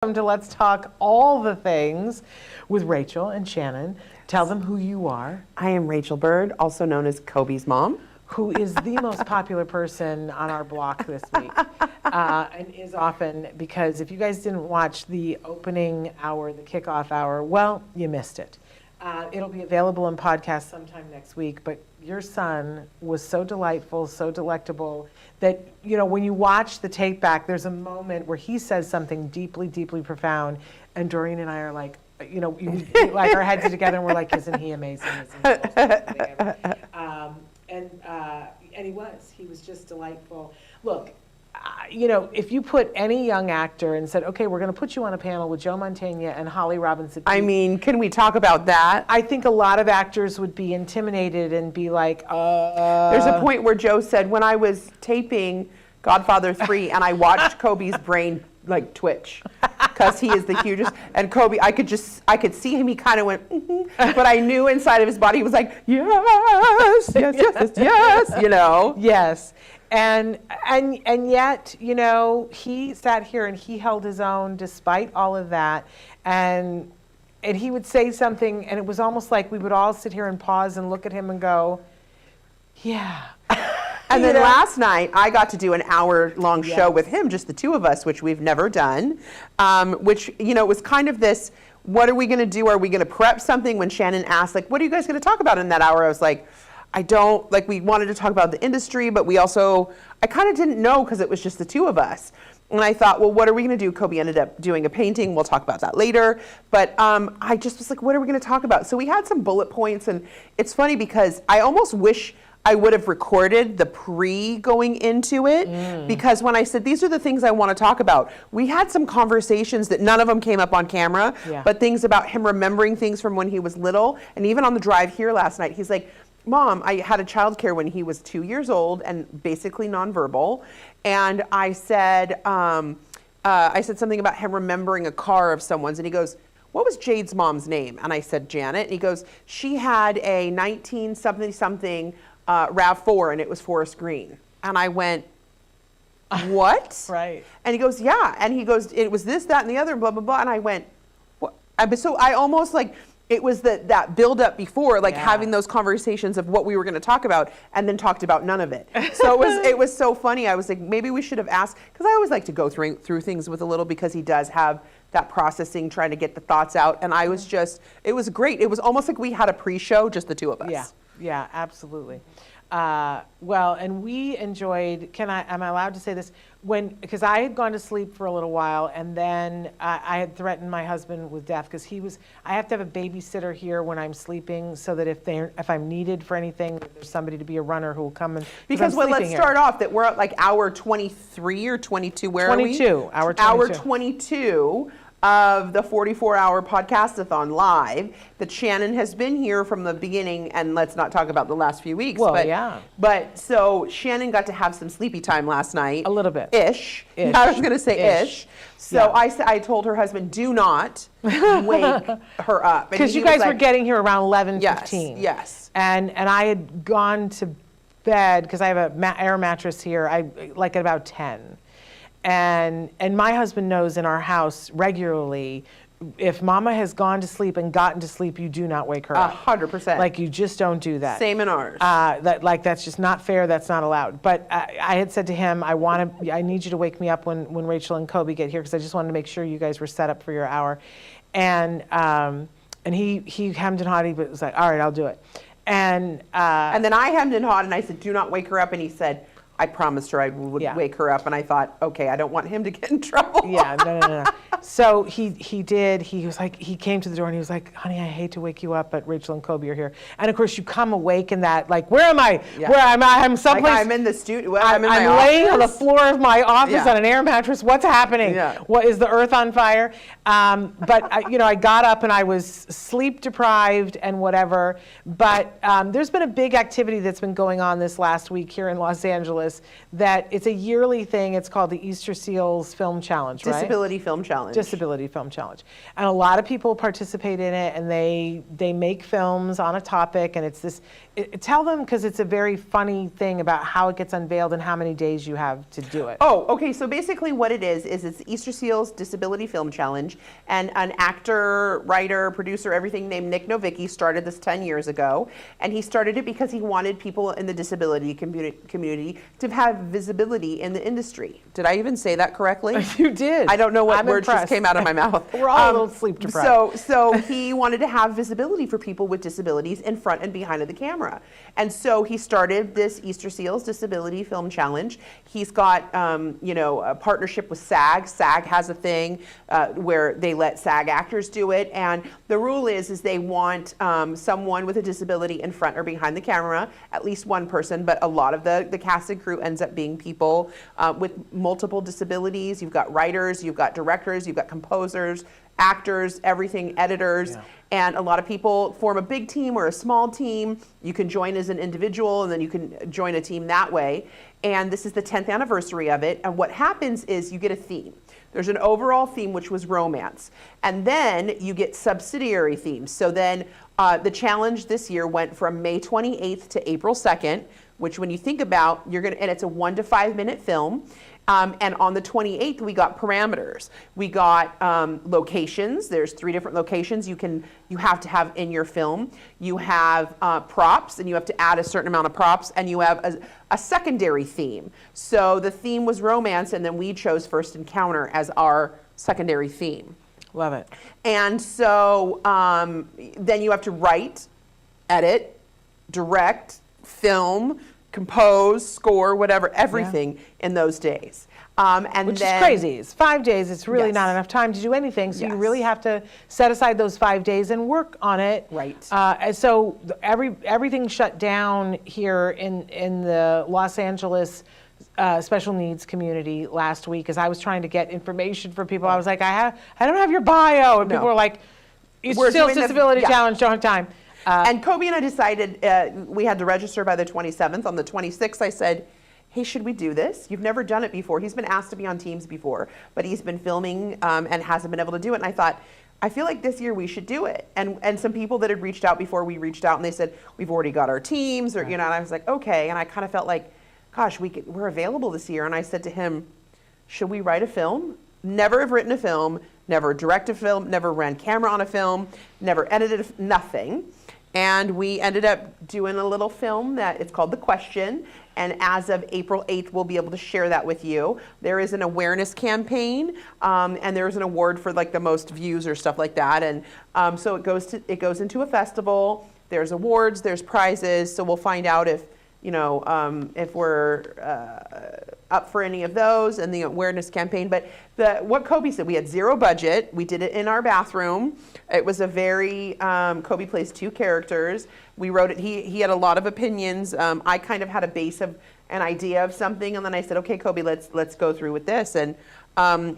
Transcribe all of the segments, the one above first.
Welcome to Let's Talk All the Things with Rachel and Shannon. Tell them who you are. I am Rachael Bird, also known as Kobe's mom. Who is the most popular person on our block this week. And is often, because if you guys didn't watch the opening hour, the kickoff hour, well, you missed it. It'll be available in podcast sometime next week, but your son was so delightful, so delectable, that, you know, when you watch the tape back, there's a moment where he says something deeply, deeply profound, and Doreen and I are like, you know, like our heads are together and we're like, isn't he amazing? Isn't he the most amazing thing ever? And he was just delightful. Look, you know, if you put any young actor and said, okay, we're going to put you on a panel with Joe Mantegna and Holly Robinson. I mean, can we talk about that? I think a lot of actors would be intimidated and be like, There's a point where Joe said, when I was taping Godfather 3 and I watched Kobe's brain like twitch, because he is the hugest. And Kobe, I could see him, he kind of went, but I knew inside of his body he was like, yes, yes, yes, yes, you know. Yes. And yet, you know, he sat here and he held his own despite all of that. And he would say something, and it was almost like we would all sit here and pause and look at him and go, yeah. And then last night, I got to do an hour-long show with him, just the two of us, which we've never done, which, you know, was kind of this, what are we going to do? Are we going to prep something? When Shannon asked, like, what are you guys going to talk about in that hour? I was like, we wanted to talk about the industry, but I kind of didn't know because it was just the two of us. And I thought, well, what are we going to do? Kobe ended up doing a painting. We'll talk about that later. But I just was like, what are we going to talk about? So we had some bullet points, and it's funny because I almost wish I would have recorded the going into it, because when I said, these are the things I want to talk about, we had some conversations that none of them came up on camera, but things about him remembering things from when he was little. And even on the drive here last night, he's like, Mom, I had a childcare when he was 2 years old and basically nonverbal. And I said something about him remembering a car of someone's, and he goes, what was Jade's mom's name? And I said, Janet. And he goes, she had a 19-something RAV4, and it was Forest Green. And I went, what? Right. And he goes, yeah. And he goes, it was this, that, and the other, blah, blah, blah. And I went, what? So I almost like, it was that build up before, like having those conversations of what we were going to talk about, and then talked about none of it. So it was so funny. I was like, maybe we should have asked, because I always like to go through things with a little, because he does have that processing, trying to get the thoughts out. And I was just, it was great. It was almost like we had a pre-show, just the two of us. Yeah, absolutely. Well, and we enjoyed, am I allowed to say this? Because I had gone to sleep for a little while, and then I had threatened my husband with death, because I have to have a babysitter here when I'm sleeping, so that if I'm needed for anything, there's somebody to be a runner who will come and, because let's start off that we're at like hour 23 or 22, where 22, are we? Hour 22. Hour 22 of the 44-hour podcastathon live, that Shannon has been here from the beginning, and let's not talk about the last few weeks. Well, yeah. But so Shannon got to have some sleepy time last night. A little bit. Ish. I was going to say ish. So I told her husband, do not wake her up. Because you guys were getting here around 11:15. Yes. And I had gone to bed, because I have an air mattress here, like at about 10. And my husband knows in our house regularly, if Mama has gone to sleep and gotten to sleep, you do not wake her up. 100%. Like, you just don't do that. Same in ours. That's just not fair. That's not allowed. But I had said to him, I need you to wake me up when Rachel and Kobe get here, because I just wanted to make sure you guys were set up for your hour. And he hemmed and hawed. He was like, all right, I'll do it. And then I hemmed and hawed, and I said, do not wake her up. And he said, I promised her I would wake her up, and I thought, okay, I don't want him to get in trouble. Yeah, no. So he did. He was like, he came to the door and he was like, honey, I hate to wake you up, but Rachel and Kobe are here. And of course, you come awake in that, like, where am I? Yeah. Where am I? I'm someplace. Like, I'm in the studio. I'm laying on the floor of my office on an air mattress. What's happening? Yeah. What, is the earth on fire? But I got up and I was sleep deprived and whatever. But there's been a big activity that's been going on this last week here in Los Angeles. That it's a yearly thing. It's called the Easter Seals Film Challenge, right? Disability Film Challenge. Challenge. Disability Film Challenge. And a lot of people participate in it, and they make films on a topic, and it's this, tell them, because it's a very funny thing about how it gets unveiled and how many days you have to do it. Oh, okay. So basically what it is it's Easter Seals Disability Film Challenge, and an actor, writer, producer, everything named Nick Novicki started this 10 years ago. And he started it because he wanted people in the disability community to have visibility in the industry. Did I even say that correctly? You did. I don't know what I'm word just impressed. came out of my mouth. We're all a little sleep deprived. So he wanted to have visibility for people with disabilities in front and behind of the camera. And so he started this Easter Seals Disability Film Challenge. He's got, a partnership with SAG. SAG has a thing where they let SAG actors do it. And the rule is they want someone with a disability in front or behind the camera, at least one person, but a lot of the cast and crew ends up being people with multiple disabilities. You've got writers, you've got directors, you've got composers, actors, everything, editors. Yeah. And a lot of people form a big team or a small team. You can join as an individual, and then you can join a team that way. And this is the 10th anniversary of it. And what happens is you get a theme. There's an overall theme, which was romance. And then you get subsidiary themes. So then the challenge this year went from May 28th to April 2nd, which when you think about, and it's a 1 to 5 minute film. And on the 28th, we got parameters. We got locations. There's 3 different locations you have to have in your film. You have props, and you have to add a certain amount of props, and you have a secondary theme. So the theme was romance, and then we chose First Encounter as our secondary theme. Love it. And so then you have to write, edit, direct, film, compose, score, whatever, everything in those days. Which is crazy. It's 5 days. It's really Yes. not enough time to do anything. So you Yes. really have to set aside those 5 days and work on it. Right. And so everything shut down here in the Los Angeles special needs community last week as I was trying to get information from people. I was like, I don't have your bio. And people were like, it's We're still doing the- disability yeah. challenge, don't have time. And Kobe and I decided we had to register by the 27th. On the 26th, I said, hey, should we do this? You've never done it before. He's been asked to be on teams before, but he's been filming and hasn't been able to do it. And I thought, I feel like this year we should do it. And some people that had reached out before we reached out, and they said, we've already got our teams, or, and I was like, okay. And I kind of felt like, gosh, we're available this year. And I said to him, should we write a film? Never have written a film, never directed a film, never ran camera on a film, never edited nothing. And we ended up doing a little film that it's called The Question. And as of April 8th, we'll be able to share that with you. There is an awareness campaign, and there's an award for like the most views or stuff like that. And so it goes into a festival. There's awards, there's prizes. So we'll find out if we're up for any of those and the awareness campaign. But what Kobe said, we had 0 budget. We did it in our bathroom. It was a very, Kobe plays 2 characters. We wrote it, he had a lot of opinions. I kind of had a base of an idea of something, and then I said, okay, Kobe, let's go through with this. And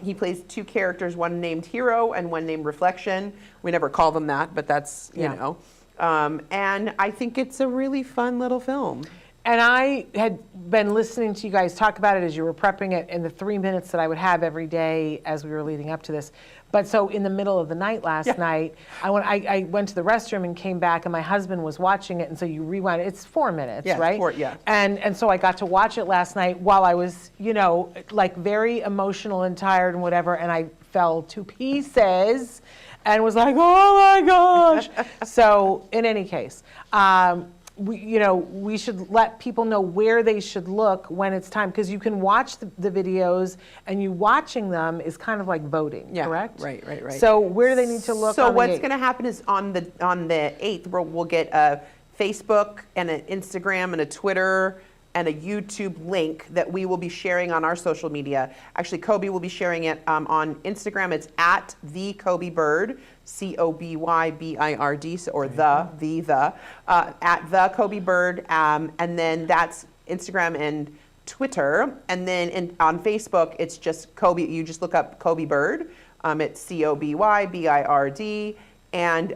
he plays 2 characters, one named Hero and one named Reflection. We never call them that, but that's, you know. And I think it's a really fun little film. And I had been listening to you guys talk about it as you were prepping it in the 3 minutes that I would have every day as we were leading up to this. But so in the middle of the night last night, I went to the restroom and came back, and my husband was watching it. And so you rewind it. It's 4 minutes, right? 4, yeah. And so I got to watch it last night while I was, like very emotional and tired and whatever. And I fell to pieces and was like, oh my gosh. So in any case, we should let people know where they should look when it's time, because you can watch the videos, and you watching them is kind of like voting, correct? Right. So where do they need to look? So on what's going to happen is on the 8th, we'll get a Facebook and an Instagram and a Twitter and a YouTube link that we will be sharing on our social media. Actually, Kobe will be sharing it on Instagram. It's at the Kobe Bird, COBYBIRD, or at the Kobe Bird, and then that's Instagram and Twitter, and then on Facebook it's just Kobe. You just look up Kobe Bird. It's COBYBIRD, and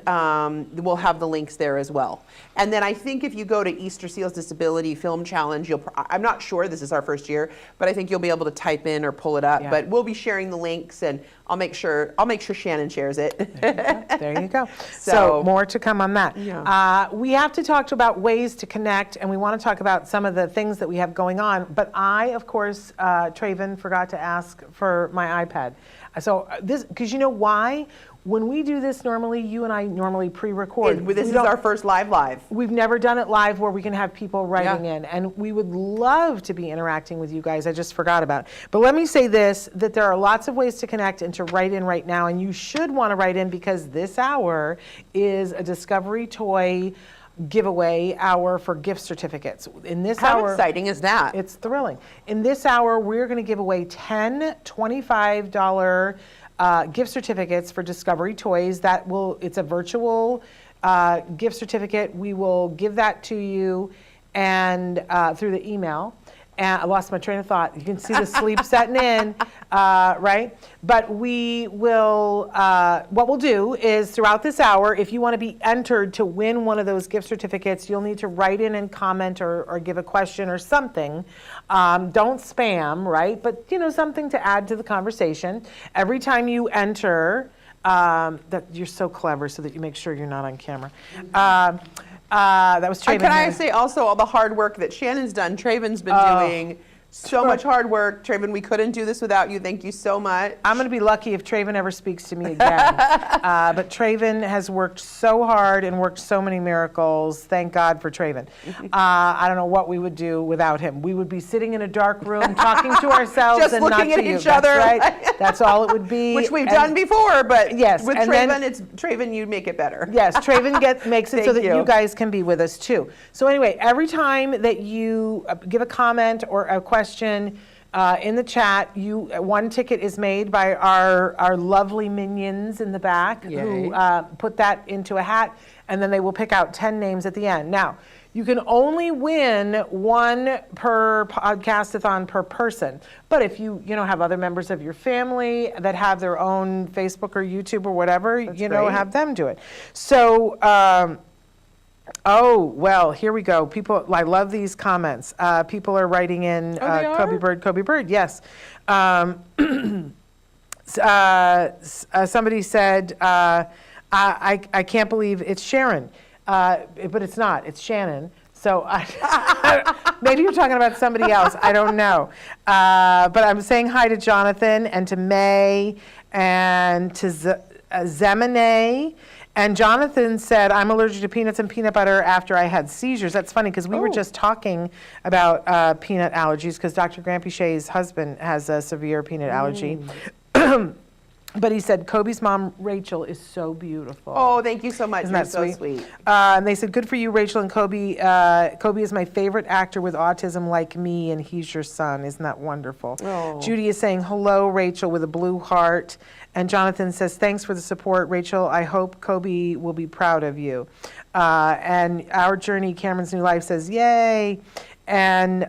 we'll have the links there as well. And then I think if you go to Easter Seals Disability Film Challenge, I'm not sure, this is our first year, but I think you'll be able to type in or pull it up. Yeah. But we'll be sharing the links, and I'll make sure Shannon shares it. There you go. So So more to come on that. Yeah. We have to talk about ways to connect, and we want to talk about some of the things that we have going on. But I, of course, Traven, forgot to ask for my iPad. So this, because you know why? When we do this normally, you and I normally pre-record. This is our first live. We've never done it live where we can have people writing in, and we would love to be interacting with you guys. I just forgot about it. But let me say this, that there are lots of ways to connect and to write in right now, and you should want to write in because this hour is a Discovery Toy giveaway hour for gift certificates. In this How hour, exciting is that? it's thrilling. In this hour, we're going to give away 10 $25 gift certificates for Discovery Toys. It's a virtual gift certificate. We will give that to you and through the email. And I lost my train of thought. You can see the sleep setting in, right? But we will, what we'll do is throughout this hour, if you want to be entered to win one of those gift certificates, you'll need to write in and comment or give a question or something. Don't spam, right? But, something to add to the conversation. Every time you enter, that you're so clever so that you make sure you're not on camera. That was Traven. Can I say also all the hard work that Shannon's done? Traven's been doing so much hard work. Traven, we couldn't do this without you. Thank you so much. I'm going to be lucky if Traven ever speaks to me again. But Traven has worked so hard and worked so many miracles. Thank God for Traven. I don't know what we would do without him. We would be sitting in a dark room talking to ourselves Just and looking not at to you. each other. That's right. That's all it would be. Which we've done before, but yes, with and Traven, then- it's Traven, you make it better. Yes, Traven makes it so that Thank you you. guys can be with us too. So anyway, every time that you give a comment or a question in the chat, one ticket is made by our lovely minions in the back who put that into a hat, and then they will pick out 10 names at the end. Now, you can only win one per podcastathon per person. But if you have other members of your family that have their own Facebook or YouTube or whatever, Great. have them do it. So, well, here we go. People, I love these comments. People are writing in they are? Kobe Bird, yes. Somebody said, I can't believe it's Sharon. But it's not. It's Shannon. So maybe you're talking about somebody else. I don't know. But I'm saying hi to Jonathan and to May and to Zemine. And Jonathan said, I'm allergic to peanuts and peanut butter after I had seizures. That's funny because we were just talking about peanut allergies because Dr. Grampiche's husband has a severe peanut allergy. But he said, Kobe's mom, Rachael, is so beautiful. Oh, thank you so much. Isn't You're that so sweet? sweet. And they said, good for you, Rachael and Kobe. Kobe is my favorite actor with autism like me, and he's your son. Isn't that wonderful? Oh. Judy is saying, hello, Rachael, with a blue heart. And Jonathan says, thanks for the support, Rachael. I hope Kobe will be proud of you. And Our Journey, Cameron's New Life says, yay. And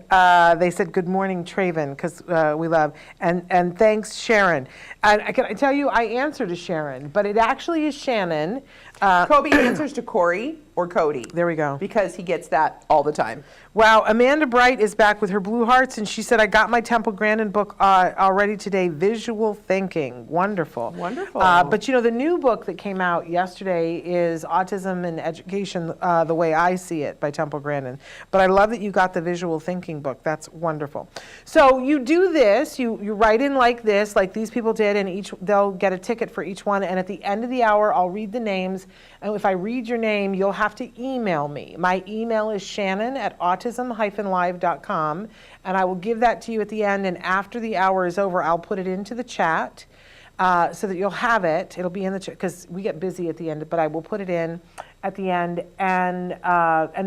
they said, good morning, Traven, because we love. And thanks, Sharon. And can I tell you, I answer to Sharon, but it actually is Shannon. Kobe answers to Corey or Cody. There we go. Because he gets that all the time. Wow, Amanda Bright is back with her blue hearts, and she said, I got my Temple Grandin book already today, Visual Thinking. Wonderful. Wonderful. But the new book that came out yesterday is Autism and Education, the Way I See It by Temple Grandin. But I love that you got the Visual Thinking book. That's wonderful. So you do this, you write in like this, like these people did, and they'll get a ticket for each one, and at the end of the hour, I'll read the names, and if I read your name, you'll have to email me. My email is shannon@autism-live.com, and I will give that to you at the end, and after the hour is over, I'll put it into the chat so that you'll have it. It'll be in the chat, because we get busy at the end, but I will put it in at the end, and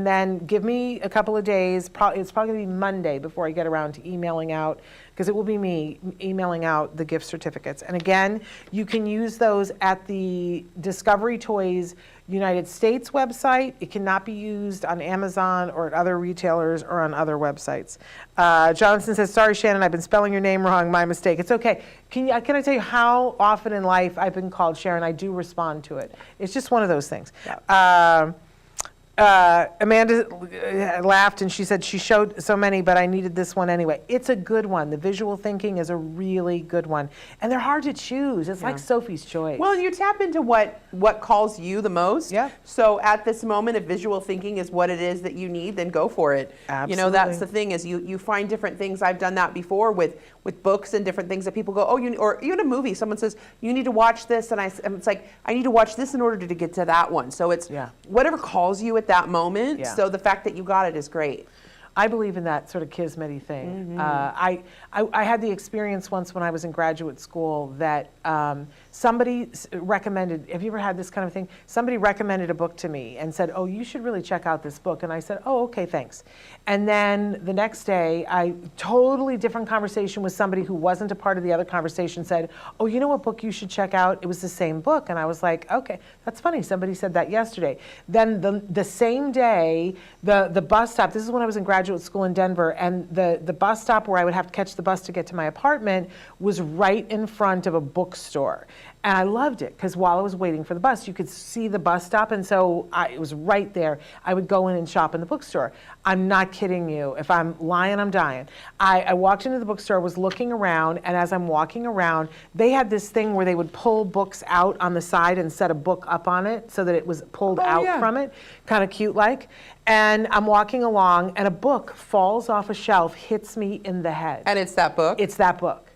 then give me a couple of days. It's probably going to be Monday before I get around to emailing out because it will be me emailing out the gift certificates. And again, you can use those at the Discovery Toys United States website. It cannot be used on Amazon or at other retailers or on other websites. Jonathan says, sorry, Shannon, I've been spelling your name wrong. My mistake. It's okay. Can I tell you how often in life I've been called Sharon? I do respond to it. It's just one of those things. Yeah. Amanda laughed and she said she showed so many, but I needed this one anyway. It's a good one. The visual thinking is a really good one. And they're hard to choose. It's like Sophie's Choice. Well, you tap into what calls you the most. Yeah. So at this moment, if visual thinking is what it is that you need, then go for it. Absolutely. You know, that's the thing is you find different things. I've done that before with books and different things that people go, oh, or even a movie. Someone says, you need to watch this. And it's like, I need to watch this in order to get to that one. So it's whatever calls you at that moment. Yeah. So the fact that you got it is great. I believe in that sort of kismet-y thing. I had the experience once when I was in graduate school that somebody recommended, have you ever had this kind of thing? Somebody recommended a book to me and said, oh, you should really check out this book. And I said, oh, okay, thanks. And then the next day, totally different conversation with somebody who wasn't a part of the other conversation said, oh, you know what book you should check out? It was the same book. And I was like, okay, that's funny. Somebody said that yesterday. Then the same day, the bus stop, this is when I was in graduate school in Denver, and the bus stop where I would have to catch the bus to get to my apartment was right in front of a bookstore. And I loved it because while I was waiting for the bus, you could see the bus stop. And so it was right there. I would go in and shop in the bookstore. I'm not kidding you. If I'm lying, I'm dying. I walked into the bookstore, was looking around. And as I'm walking around, they had this thing where they would pull books out on the side and set a book up on it so that it was pulled out from it. Kind of cute like. And I'm walking along and a book falls off a shelf, hits me in the head. And it's that book? It's that book.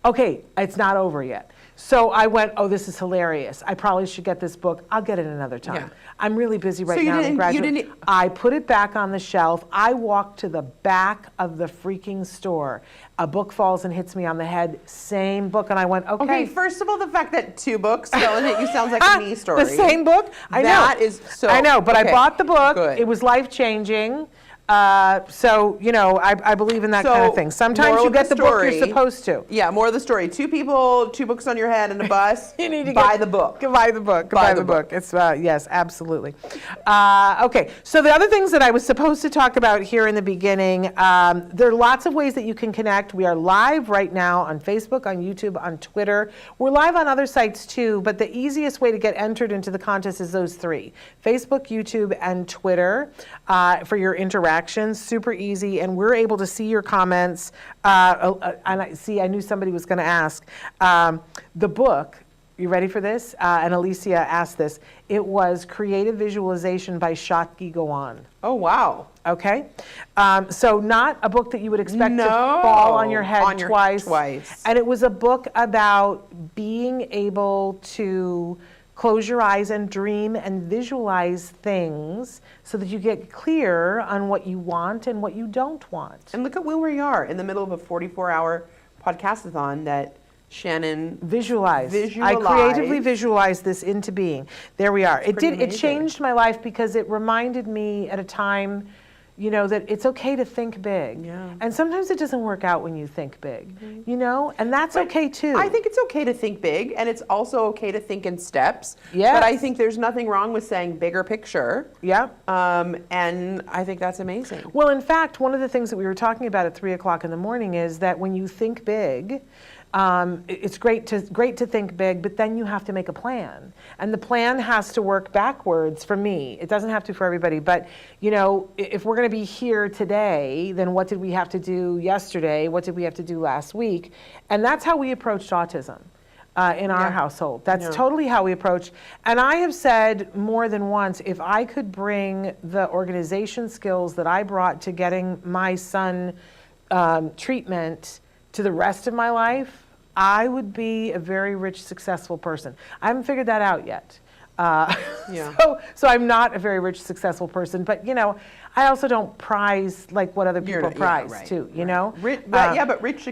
Okay, it's not over yet. So I went, oh, this is hilarious. I probably should get this book. I'll get it another time. Yeah. I'm really busy right now in graduate. I put it back on the shelf. I walked to the back of the freaking store. A book falls and hits me on the head. Same book. And I went, okay. Okay, first of all, the fact that two books fell and hit you sounds like a me story. The same book? I know. That is so. I know, but okay. I bought the book. Good. It was life-changing. So, you know, I believe in that kind of thing. Sometimes you get the book you're supposed to. Yeah, more of the story. Two people, two books on your head and a bus. You need to buy the book. Buy the book. Buy the book. It's, yes, absolutely. Okay, so the other things that I was supposed to talk about here in the beginning, there are lots of ways that you can connect. We are live right now on Facebook, on YouTube, on Twitter. We're live on other sites too, but the easiest way to get entered into the contest is those three: Facebook, YouTube, and Twitter for your interaction. Super easy, and we're able to see your comments. And I knew somebody was going to ask. The book, you ready for this? And Alicia asked this. It was Creative Visualization by Shotgi Gawan. Oh, wow. Okay. So not a book that you would expect to fall on your head twice. And it was a book about being able to close your eyes and dream and visualize things so that you get clear on what you want and what you don't want. And look at where we are in the middle of a 44-hour podcastathon that Shannon visualized. I creatively visualized this into being. There we are. It changed my life because it reminded me at a time, you know, that it's okay to think big. Yeah. And sometimes it doesn't work out when you think big, you know, and that's okay too. I think it's okay to think big, and it's also okay to think in steps. Yeah. But I think there's nothing wrong with saying bigger picture. Yeah. And I think that's amazing. Well, in fact, one of the things that we were talking about at 3 o'clock in the morning is that when you think big, it's great to think big, but then you have to make a plan. And the plan has to work backwards for me. It doesn't have to for everybody, but you know, if we're going to be here today, then what did we have to do yesterday? What did we have to do last week? And that's how we approached autism in our household. That's totally how we approach. And I have said more than once, if I could bring the organization skills that I brought to getting my son treatment to the rest of my life, I would be a very rich, successful person. I haven't figured that out yet. So I'm not a very rich, successful person, but you know, I also don't prize like what other people prize too, you know? But rich,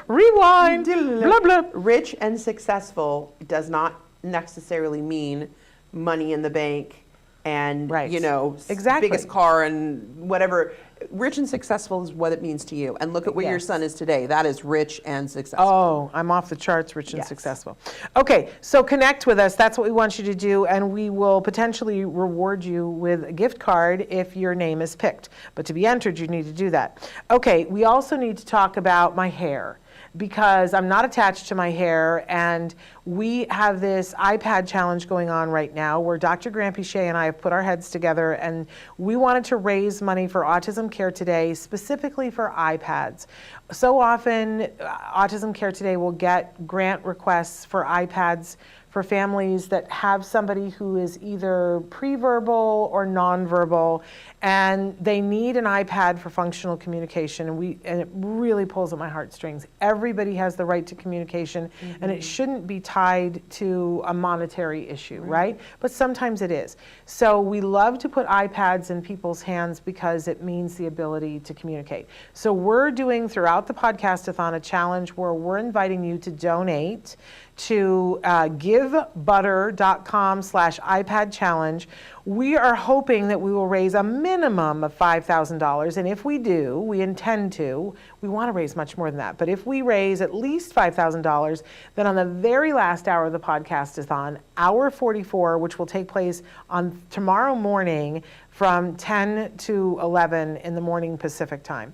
rewind, blah, blah. Rich and successful does not necessarily mean money in the bank, and, Right. you know, Exactly. biggest car and whatever. Rich and successful is what it means to you. And look at where your Yes. son is today. That is rich and successful. Oh, I'm off the charts, rich and Yes. successful. Okay, so connect with us. That's what we want you to do, and we will potentially reward you with a gift card if your name is picked. But to be entered, you need to do that. Okay, we also need to talk about my hair, because I'm not attached to my hair, and we have this iPad challenge going on right now where Dr. Grant-Pichet and I have put our heads together, and we wanted to raise money for Autism Care Today, specifically for iPads. So often, Autism Care Today will get grant requests for iPads for families that have somebody who is either pre-verbal or non-verbal, and they need an iPad for functional communication, and it really pulls at my heartstrings. Everybody has the right to communication, and it shouldn't be tied to a monetary issue, right? But sometimes it is. So we love to put iPads in people's hands because it means the ability to communicate. So we're doing throughout the podcast-a-thon a challenge where we're inviting you to donate to givebutter.com/iPad challenge. We are hoping that we will raise a minimum of $5,000. And if we do, we intend to, we want to raise much more than that. But if we raise at least $5,000, then on the very last hour of the podcast-a-thon, hour 44, which will take place on tomorrow morning from 10 to 11 in the morning Pacific time.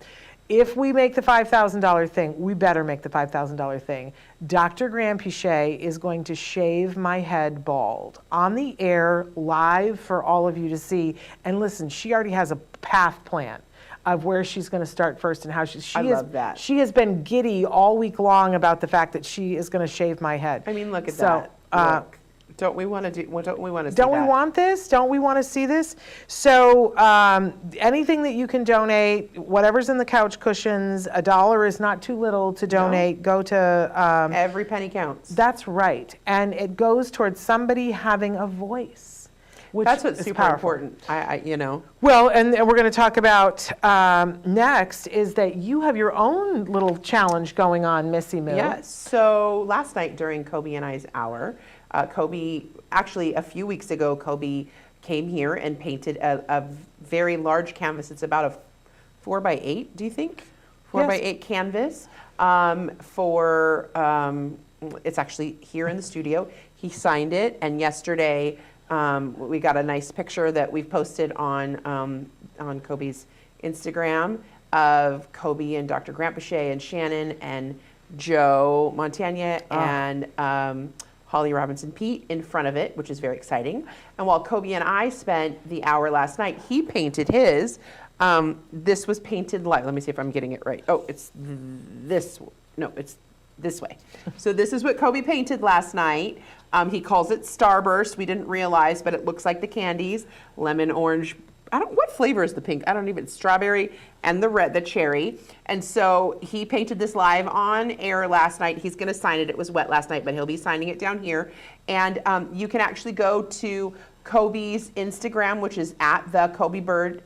If we make the $5,000 thing, we better make the $5,000 thing. Dr. Grant-Pichet is going to shave my head bald on the air, live for all of you to see. And listen, she already has a path plan of where she's going to start first and how I love that. She has been giddy all week long about the fact that she is going to shave my head. I mean, look at that. Look. Don't we want to see that? Don't we want this? Don't we want to see this? So anything that you can donate, whatever's in the couch cushions, $1 is not too little to donate. Go to... every penny counts. That's right. And it goes towards somebody having a voice, which That's what's is super powerful. important. You know. Well, and we're going to talk about next is that you have your own little challenge going on, Missy Moo. Yes. So last night during Kobe and I's hour, Kobe, actually a few weeks ago, Kobe came here and painted a very large canvas. It's about a 4x8, do you think? 4x8 canvas it's actually here in the studio. He signed it, and yesterday we got a nice picture that we've posted on Kobe's Instagram of Kobe and Dr. Grant-Pichet and Shannon and Joe Montagna and Holly Robinson Pete in front of it, which is very exciting. And while Kobe and I spent the hour last night, he painted his. This was painted live. Let me see if I'm getting it right. Oh, it's this. No, it's this way. So this is what Kobe painted last night. He calls it Starburst. We didn't realize, but it looks like the candies. Lemon, orange. What flavor is the pink? I don't even, strawberry and the cherry. And so he painted this live on air last night. He's going to sign it. It was wet last night, but he'll be signing it down here. And you can actually go to Kobe's Instagram, which is at the Kobe Bird,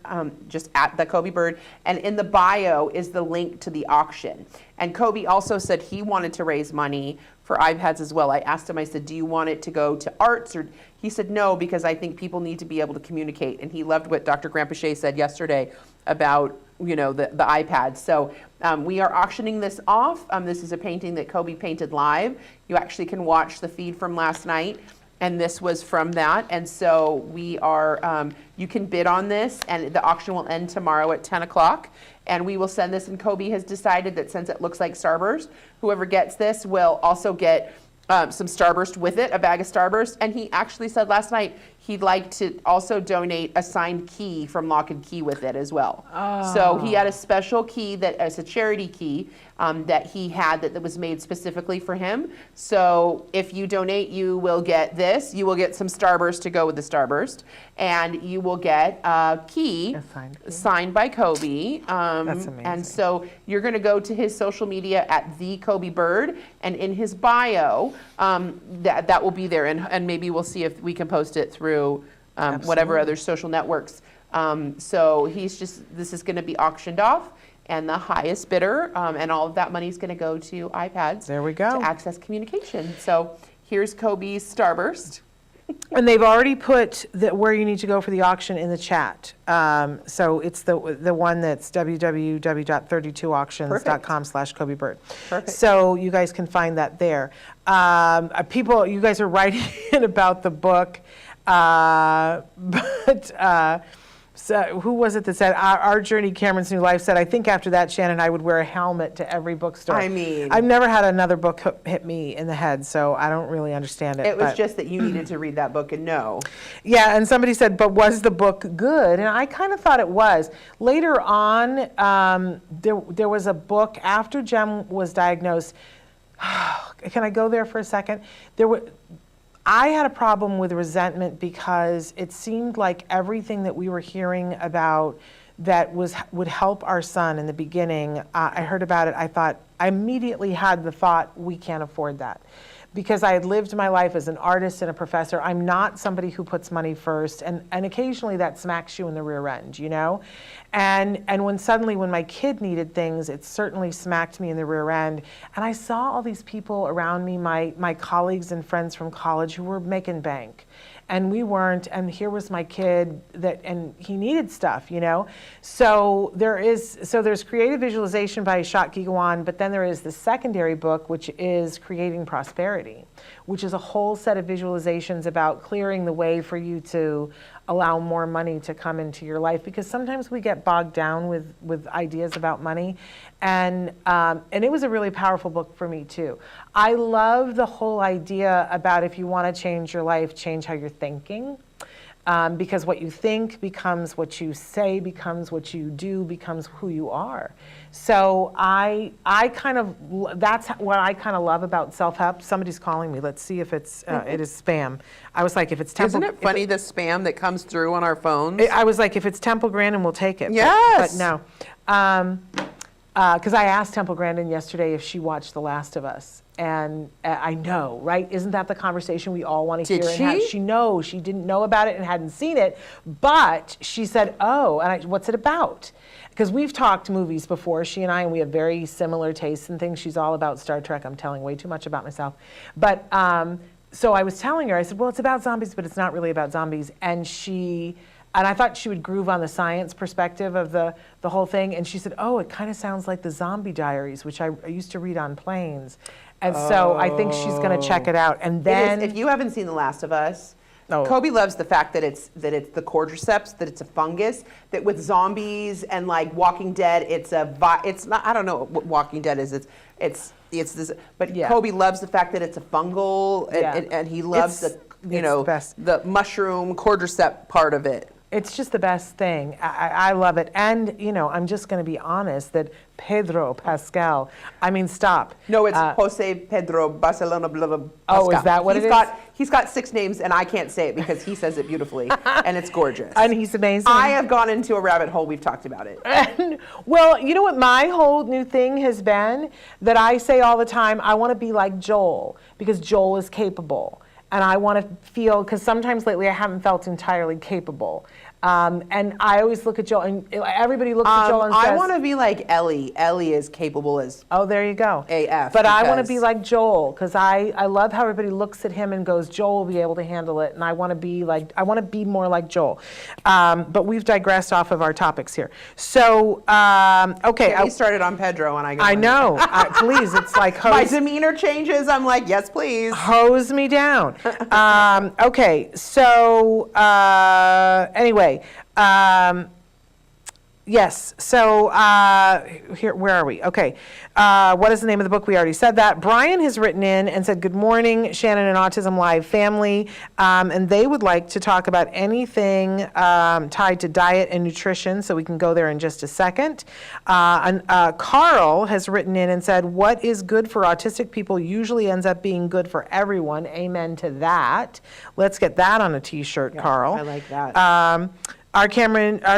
just at the Kobe Bird. And in the bio is the link to the auction. And Kobe also said he wanted to raise money for iPads as well. I asked him, I said, do you want it to go to arts? Or he said, no, because I think people need to be able to communicate. And he loved what Dr. Grant-Pichet said yesterday about, you know, the iPad. So we are auctioning this off. This is a painting that Kobe painted live. You actually can watch the feed from last night. And this was from that. And so we are, you can bid on this, and the auction will end tomorrow at 10 o'clock. And we will send this, and Kobe has decided that since it looks like Starburst, whoever gets this will also get some Starburst with it, a bag of Starburst. And he actually said last night he'd like to also donate a signed key from Lock and Key with it as well. Oh. So he had a special key that as a charity key that he had that was made specifically for him. So if you donate, you will get this. You will get some Starburst to go with the Starburst. And you will get a key, signed by Kobe. That's amazing. And so you're going to go to his social media at the Kobe Bird, and in his bio, that will be there. And maybe we'll see if we can post it through whatever other social networks. So this is going to be auctioned off. And the highest bidder, and all of that money is going to go to iPads. There we go. To access communication. So here's Kobe's Starburst. And they've already put where you need to go for the auction in the chat. So it's the one that's www.32auctions.com/Kobe Bird. Perfect. So you guys can find that there. You guys are writing in about the book, so who was it that said, our journey, Cameron's new life, said, I think after that, Shannon, I would wear a helmet to every bookstore. I mean. I've never had another book hit me in the head, so I don't really understand it. It was just that you needed to read that book and know. Yeah, and somebody said, but was the book good? And I kind of thought it was. Later on, there was a book after Jem was diagnosed. Can I go there for a second? I had a problem with resentment because it seemed like everything that we were hearing about that would help our son in the beginning, I heard about it, I immediately had the thought, we can't afford that. Because I had lived my life as an artist and a professor, I'm not somebody who puts money first, and occasionally that smacks you in the rear end, you know? And when my kid needed things, it certainly smacked me in the rear end. And I saw all these people around me, my colleagues and friends from college who were making bank. And we weren't, and here was my kid and he needed stuff, you know? So there's creative visualization by Shot Gigawan, but then there is the secondary book, which is Creating Prosperity, which is a whole set of visualizations about clearing the way for you to allow more money to come into your life, because sometimes we get bogged down with ideas about money. And it was a really powerful book for me too. I love the whole idea about if you want to change your life, change how you're thinking. Because what you think becomes what you say, becomes what you do, becomes who you are. So that's what I kind of love about self-help. Somebody's calling me. Let's see if it is spam. I was like, if it's Temple. Isn't it funny, the spam that comes through on our phones? I was like, if it's Temple Grandin, we'll take it. Yes. But no. Because I asked Temple Grandin yesterday if she watched The Last of Us. And I know, right? Isn't that the conversation we all want to hear? Did she? She didn't know about it and hadn't seen it, but she said, oh, and what's it about? Because we've talked movies before, she and I, and we have very similar tastes and things. She's all about Star Trek. I'm telling way too much about myself. But so I was telling her, I said, well, it's about zombies, but it's not really about zombies. And I thought she would groove on the science perspective of the whole thing. And she said, oh, it kind of sounds like the Zombie Diaries, which I used to read on planes. And so I think she's going to check it out. And then, if you haven't seen The Last of Us, Kobe loves the fact that it's the cordyceps, that it's a fungus, that with zombies and like Walking Dead, it's not, I don't know what Walking Dead is. It's this, but yeah. Kobe loves the fact that it's a fungal, and he loves the mushroom cordyceps part of it. It's just the best thing. I love it. And, I'm just going to be honest that Pedro Pascal, stop. No, it's Jose Pedro Barcelona Pascal. Oh, is that what it is? He's got 6 names, and I can't say it because he says it beautifully, and it's gorgeous. And he's amazing. I have gone into a rabbit hole. We've talked about it. Well, you know what my whole new thing has been? That I say all the time, I want to be like Joel, because Joel is capable. And I want to feel, because sometimes lately I haven't felt entirely capable. And I always look at Joel, and everybody looks at Joel and says, I want to be like Ellie. Ellie is capable as oh, there you go. AF. But I want to be like Joel, because I love how everybody looks at him and goes, Joel will be able to handle it. And I want to be more like Joel. But we've digressed off of our topics here. So, okay. He started on Pedro, and I know. Please, it's like hose. My demeanor changes. I'm like, yes, please. Hose me down. Okay, so anyway, yes, so here, where are we? Okay, what is the name of the book? We already said that. Brian has written in and said, good morning, Shannon and Autism Live family, and they would like to talk about anything tied to diet and nutrition, so we can go there in just a second. Carl has written in and said, what is good for autistic people usually ends up being good for everyone. Amen to that. Let's get that on a t-shirt, yeah, Carl. I like that. Our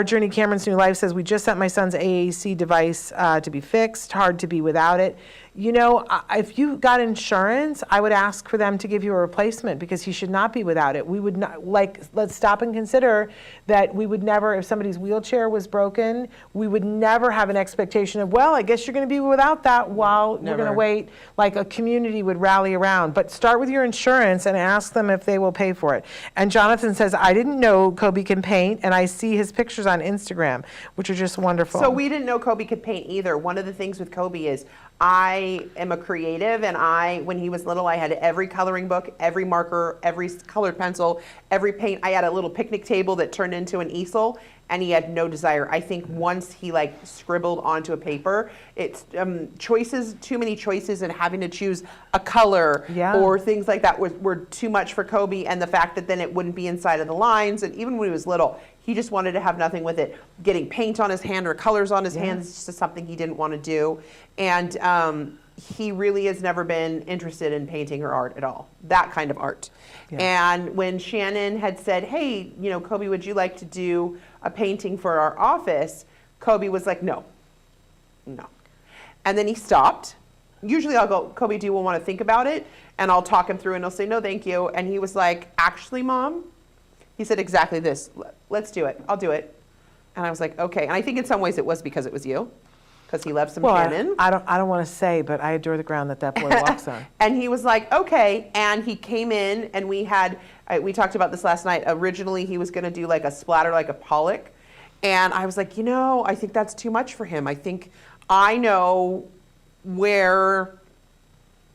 journey, Cameron's new life says, we just sent my son's AAC device to be fixed. Hard to be without it. if you got insurance, I would ask for them to give you a replacement because he should not be without it. We would not, let's stop and consider that we would never, if somebody's wheelchair was broken, we would never have an expectation of, well, I guess you're going to be without that while we're going to wait. Like a community would rally around. But start with your insurance and ask them if they will pay for it. And Jonathan says, I didn't know Kobe can paint, and I see his pictures on Instagram, which are just wonderful. So we didn't know Kobe could paint either. One of the things with Kobe is I am a creative, and when he was little, I had every coloring book, every marker, every colored pencil, every paint. I had a little picnic table that turned into an easel, and he had no desire. I think once he scribbled onto a paper, it's choices, too many choices, and having to choose a color or things like that were too much for Kobe, and the fact that then it wouldn't be inside of the lines, and even when he was little, he just wanted to have nothing with it. Getting paint on his hand or colors on his hands is just something he didn't want to do. And he really has never been interested in painting or art at all, that kind of art. Yeah. And when Shannon had said, hey, Kobe, would you like to do a painting for our office? Kobe was like, no. And then he stopped. Usually I'll go, Kobe, do you want to think about it? And I'll talk him through and he'll say, no, thank you. And he was like, actually, Mom, he said exactly this. Let's do it. I'll do it. And I was like, okay. And I think in some ways it was because it was you, because he loves some Shannon. I don't want to say, but I adore the ground that boy walks on. And he was like, okay. And he came in, and we talked about this last night. Originally, he was going to do a splatter, like a Pollock. And I was like, I think that's too much for him. I think I know where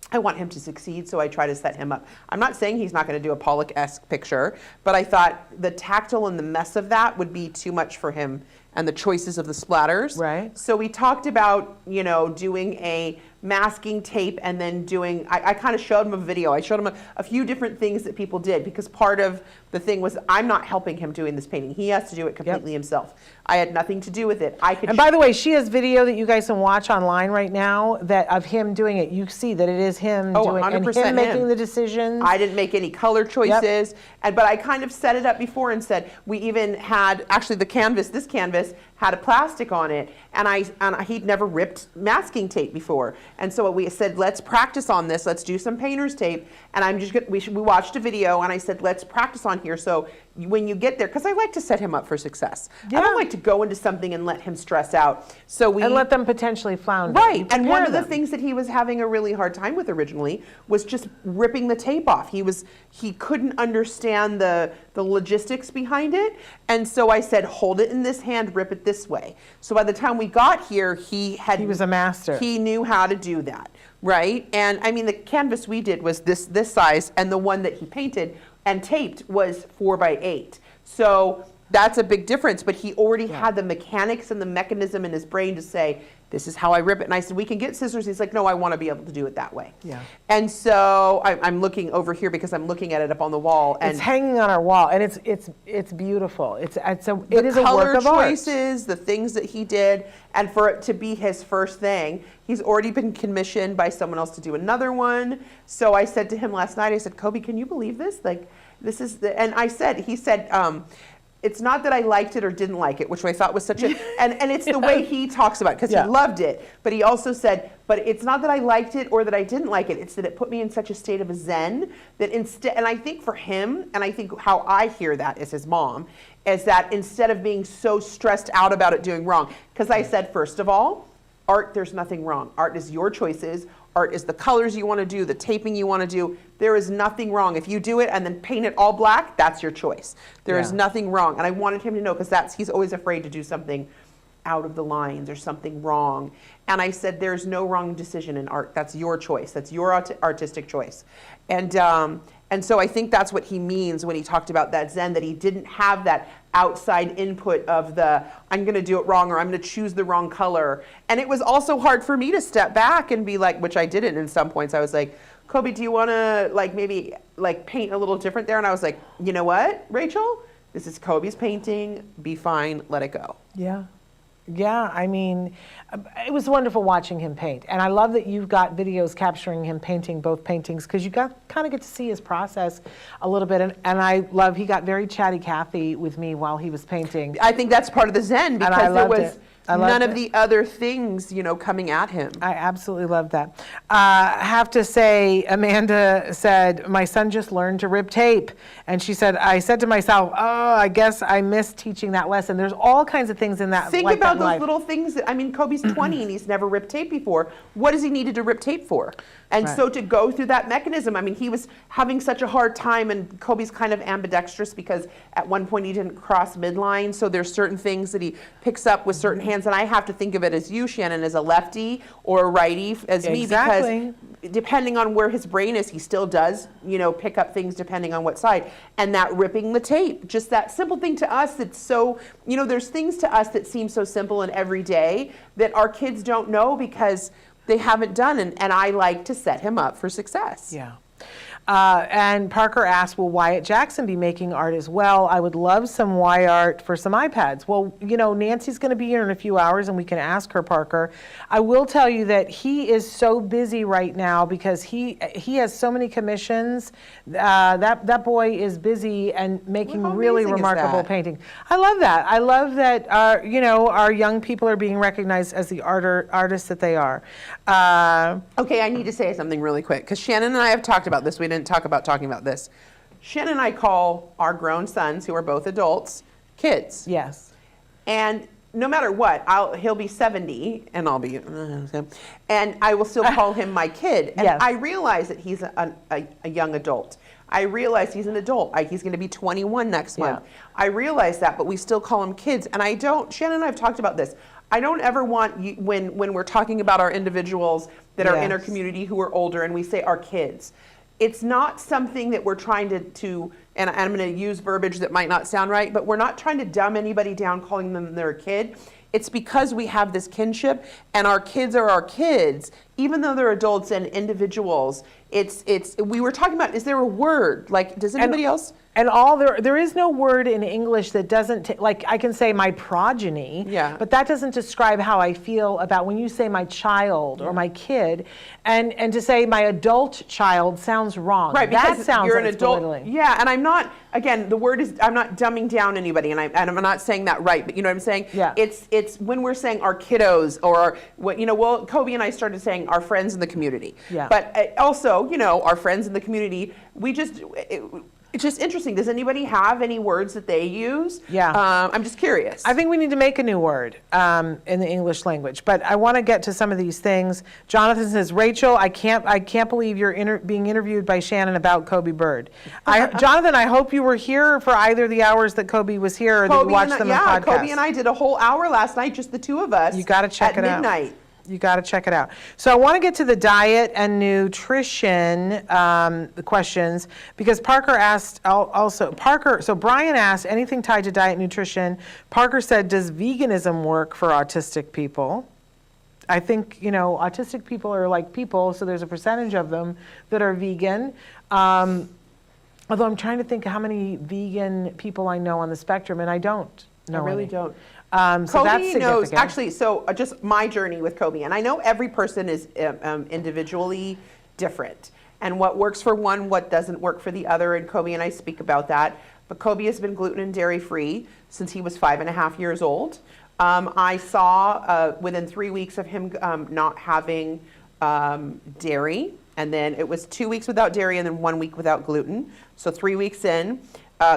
I want him to succeed, so I try to set him up. I'm not saying he's not going to do a Pollock-esque picture, but I thought the tactile and the mess of that would be too much for him, and the choices of the splatters. Right. So we talked about, doing a masking tape and then I kind of showed him a video. I showed him a few different things that people did, because part of the thing was I'm not helping him doing this painting. He has to do it completely himself. I had nothing to do with it. And by the way, she has video that you guys can watch online right now of him doing it. You see that it is him doing 100% and him making the decisions. I didn't make any color choices, but I kind of set it up before and said we even had actually this canvas had a plastic on it, and he'd never ripped masking tape before, and so we said let's practice on this. Let's do some painter's tape, and we watched a video, and I said let's practice on here. So when you get there, because I like to set him up for success. I don't like to go into something and let him stress out. And let them potentially flounder. Right, and one of the things that he was having a really hard time with originally was just ripping the tape off. He couldn't understand the logistics behind it, and so I said, hold it in this hand, rip it this way. So by the time we got here, he was a master. He knew how to do that, right? And I mean, the canvas we did was this size, and the one that he painted and taped was 4x8. So that's a big difference, but he already had the mechanics and the mechanism in his brain to say, this is how I rip it. And I said, we can get scissors. He's like, no, I want to be able to do it that way. Yeah. And so I'm looking over here because I'm looking at it up on the wall. And it's hanging on our wall, and it's beautiful. It is a work of art. The color choices, the things that he did, and for it to be his first thing, he's already been commissioned by someone else to do another one. So I said to him last night, I said, Kobe, can you believe this? This is and he said, it's not that I liked it or didn't like it, which I thought was such a, and it's the way he talks about it, because he loved it, but he also said, but it's not that I liked it or that I didn't like it, it's that it put me in such a state of a zen that instead, and I think for him, and I think how I hear that as his mom, is that instead of being so stressed out about it doing wrong, because I said, first of all, art, there's nothing wrong. Art is your choices. Art is the colors you want to do, the taping you want to do. There is nothing wrong. If you do it and then paint it all black, that's your choice. There is nothing wrong. And I wanted him to know, because he's always afraid to do something out of the lines or something wrong. And I said, there's no wrong decision in art. That's your choice. That's your artistic choice. And so I think that's what he means when he talked about that zen, that he didn't have that outside input of I'm going to do it wrong, or I'm going to choose the wrong color. And it was also hard for me to step back and be like, which I didn't in some points. I was like, Kobe, do you want to maybe paint a little different there? And I was like, you know what, Rachel? This is Kobe's painting. Be fine. Let it go. Yeah. Yeah, I mean, it was wonderful watching him paint. And I love that you've got videos capturing him painting both paintings, because you kind of get to see his process a little bit. And I love, he got very chatty Cathy with me while he was painting. I think that's part of the zen, because none of the other things, coming at him. I absolutely love that. I have to say, Amanda said, my son just learned to rip tape. And she said, I said to myself, oh, I guess I missed teaching that lesson. There's all kinds of things in that. Think about those little things Kobe's 20 and he's never ripped tape before. What does he needed to rip tape for? And so to go through that mechanism, he was having such a hard time, and Kobe's kind of ambidextrous because at one point he didn't cross midline. So there's certain things that he picks up with certain hands. And I have to think of it as you, Shannon, as a lefty or a righty as me, because depending on where his brain is, he still does, pick up things depending on what side. And that ripping the tape, just that simple thing to us that's so, there's things to us that seem so simple and everyday that our kids don't know because they haven't done, and I like to set him up for success. Yeah. And Parker asked, will Wyatt Jackson be making art as well? I would love some Y art for some iPads. Well, Nancy's going to be here in a few hours and we can ask her, Parker. I will tell you that he is so busy right now because he has so many commissions. That boy is busy and making really remarkable painting. I love that. I love that our young people are being recognized as the artists that they are. Okay, I need to say something really quick because Shannon and I have talked about this. We didn't talk about talking about this. Shannon and I call our grown sons, who are both adults, kids. Yes. And no matter what, he'll be 70 and I'll be, and I will still call him my kid. And I realize that he's a young adult. I realize he's an adult. He's going to be 21 next month. I realize that, but we still call him kids. And Shannon and I have talked about this. I don't ever want when we're talking about our individuals that are in our community who are older and we say our kids. It's not something that we're trying to, and I'm going to use verbiage that might not sound right, but we're not trying to dumb anybody down calling them their kid. It's because we have this kinship and our kids are our kids, even though they're adults and individuals. We were talking about, is there a word? Like, does anybody else? And there is no word in English that doesn't, like I can say my progeny, but that doesn't describe how I feel about when you say my child or my kid, and to say my adult child sounds wrong. Right, that because sounds you're like an adult. belittling. Yeah, and I'm not, again, the word is, I'm not dumbing down anybody, and I'm not saying that right, but you know what I'm saying? Yeah. It's when we're saying our kiddos or Kobe and I started saying our friends in the community. Yeah. But also, our friends in the community, it's just interesting. Does anybody have any words that they use? Yeah. I'm just curious. I think we need to make a new word in the English language. But I want to get to some of these things. Jonathan says, Rachel, I can't believe you're being interviewed by Shannon about Kobe Bird. Jonathan, I hope you were here for either the hours that Kobe was here or that you watched them in podcast. Kobe and I did a whole hour last night, just the two of us. You got to check it out. At midnight. You got to check it out. So I want to get to the diet and nutrition questions because Parker asked also. So Brian asked anything tied to diet and nutrition. Parker said, does veganism work for autistic people? I think, autistic people are like people, so there's a percentage of them that are vegan. Although I'm trying to think how many vegan people I know on the spectrum, and I don't know. I really don't. So Kobe knows, actually, just my journey with Kobe, and I know every person is individually different, and what works for one, what doesn't work for the other, and Kobe and I speak about that, but Kobe has been gluten and dairy free since he was 5.5 years old. I saw within 3 weeks of him not having dairy, and then it was 2 weeks without dairy and then 1 week without gluten, so 3 weeks in,